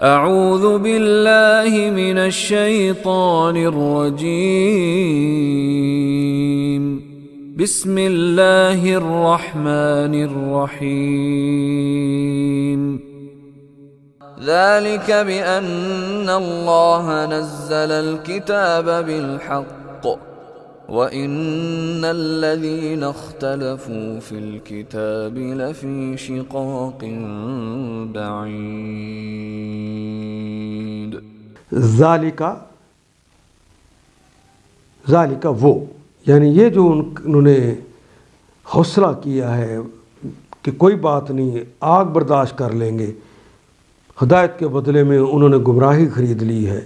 اعوذ باللہ من الشیطان الرجیم بسم اللہ الرحمن الرحیم ذلك بأن الله نزل الكتاب بالحق وإن الذين اختلفوا في الكتاب لفي شقاق بعيد ذالک وہ، یعنی یہ جو انہوں نے حوصلہ کیا ہے کہ کوئی بات نہیں، آگ برداشت کر لیں گے، ہدایت کے بدلے میں انہوں نے گمراہی خرید لی ہے،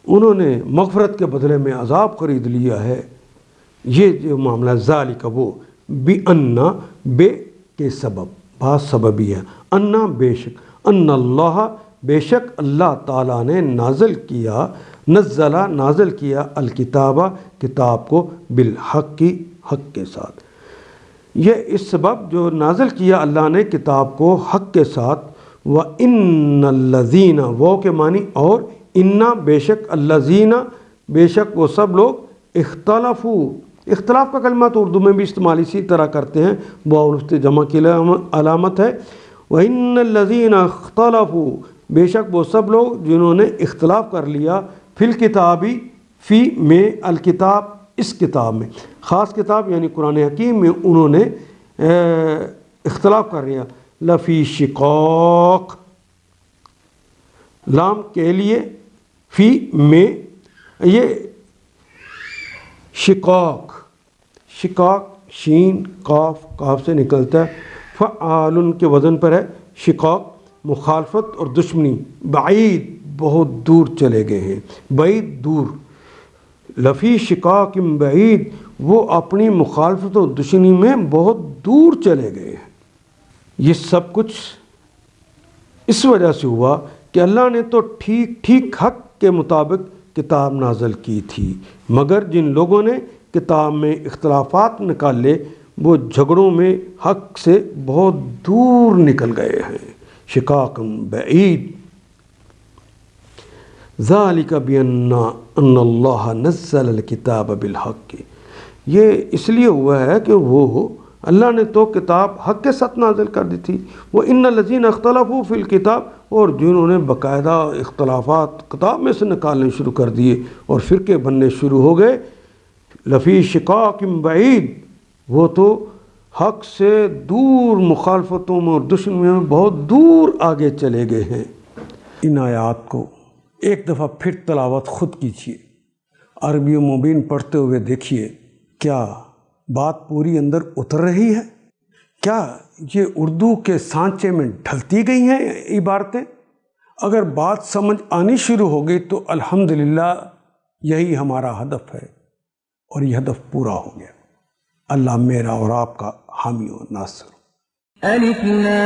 انہوں نے مغفرت کے بدلے میں عذاب خرید لیا ہے، یہ جو معاملہ ذالک وہ، بِأَنَّ بے کے سبب، بات سببی ہے، انا بے شک، ان اللہ بے شک اللہ تعالیٰ نے نازل کیا الکتاب کتاب کو بالحق کی حق کے ساتھ۔ یہ اس سبب جو نازل کیا اللہ نے کتاب کو حق کے ساتھ، وَإِنَّ الَّذِينَ وہ کے معنی اور، اِنَّا بے شک، الَّذِينَ بے شک وہ سب لوگ، اختلاف کا کلمہ تو اردو میں بھی استعمال اسی طرح کرتے ہیں، وہ جمع کی علامت ہے۔ وَإِنَّ الَّذِينَ اخْتَلَفُوا بے شک وہ سب لوگ جنہوں نے اختلاف کر لیا، فی الکتابی فی میں، الکتاب اس کتاب میں، خاص کتاب یعنی قرآن حکیم میں انہوں نے اختلاف کر لیا، لفی شقاق، لام کے لیے، فی میں، یہ شقاق شین کاف سے نکلتا ہے، فعال کے وزن پر ہے، شقاق مخالفت اور دشمنی، بعید بہت دور چلے گئے ہیں، بعید دور، لفی شقاق بعید وہ اپنی مخالفت اور دشمنی میں بہت دور چلے گئے ہیں۔ یہ سب کچھ اس وجہ سے ہوا کہ اللہ نے تو ٹھیک حق کے مطابق کتاب نازل کی تھی، مگر جن لوگوں نے کتاب میں اختلافات نکالے وہ جھگڑوں میں حق سے بہت دور نکل گئے ہیں، شقاق بعید۔ ذالک بأن اللہ نزل الکتاب بالحق، یہ اس لیے ہوا ہے کہ وہ اللہ نے تو کتاب حق کے ساتھ نازل کر دی تھی، وَإِنَّ الَّذِينَ اخْتَلَفُوا فِي الْكِتَابِ اور جنہوں نے باقاعدہ اختلافات کتاب میں سے نکالنے شروع کر دیے اور فرقے بننے شروع ہو گئے، لفی شقاق بعید وہ تو حق سے دور، مخالفتوں میں اور دشمنیوں میں بہت دور آگے چلے گئے ہیں۔ ان آیات کو ایک دفعہ پھر تلاوت خود کیجیے، عربی مبین پڑھتے ہوئے دیکھیے کیا بات پوری اندر اتر رہی ہے، کیا یہ اردو کے سانچے میں ڈھلتی گئی ہیں عبارتیں؟ اگر بات سمجھ آنی شروع ہو گئی تو الحمدللہ یہی ہمارا ہدف ہے، اور یہ ہدف پورا ہو گیا۔ اللہ میرا اور آپ کا حامی و ناصر۔ الف لام